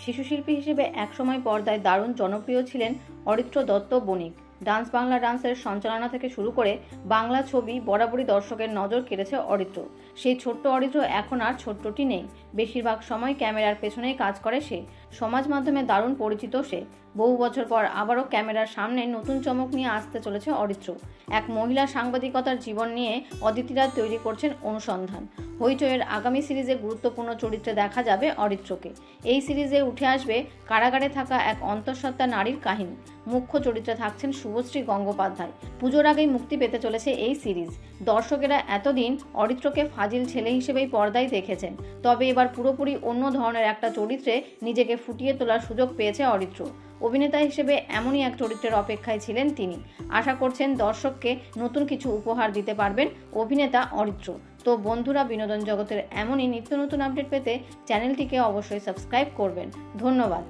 শিশুশিল্পী হিসেবে একসময় পর্দায় দারুণ জনপ্রিয় ছিলেন অরিত্র দত্ত বণিক। ডান্স বাংলা ডান্সের সঞ্চালনা থেকে শুরু করে বাংলা ছবি বরাবরই দর্শকের নজর কেড়েছে অরিত্র। সেই ছোট্ট অরিত্র এখন আর ছোট্টটি নেই, বেশিরভাগ সময় ক্যামেরার পেছনেই কাজ করে সে। সমাজ মাধ্যমে দারুণ পরিচিত সে। বহু বছর পর আবারও ক্যামেরার সামনে নতুন চমক নিয়ে আসতে চলেছে অরিত্র। এক মহিলা সাংবাদিকতার জীবন নিয়ে অদিতিরা তৈরি করছেন অনুসন্ধান। হইচইয়ের আগামী সিরিজে গুরুত্বপূর্ণ চরিত্রে দেখা যাবে অরিত্রকে। এই সিরিজে উঠে আসবে কারাগারে থাকা এক অন্তঃসত্ত্বা নারীর কাহিনী। মুখ্য চরিত্রে থাকছেন শুভশ্রী গঙ্গোপাধ্যায়। পুজোর আগেই মুক্তি পেতে চলেছে এই সিরিজ। দর্শকেরা এতদিন অরিত্রকে ফাজিল ছেলে হিসেবেই পর্দায় দেখেছেন, তবে এবার পুরোপুরি অন্য ধরনের একটা চরিত্রে নিজেকে ফুটিয়ে তোলার সুযোগ পেয়েছে অরিত্র। অভিনেতা হিসেবে এমনই এক চরিত্রের অপেক্ষায় ছিলেন তিনি। আশা করছেন দর্শককে নতুন কিছু উপহার দিতে পারবেন অভিনেতা অরিত্র। তো বন্ধুরা, বিনোদন জগতের এমনই নিত্য নতুন আপডেট পেতে চ্যানেলটিকে অবশ্যই সাবস্ক্রাইব করবেন। ধন্যবাদ।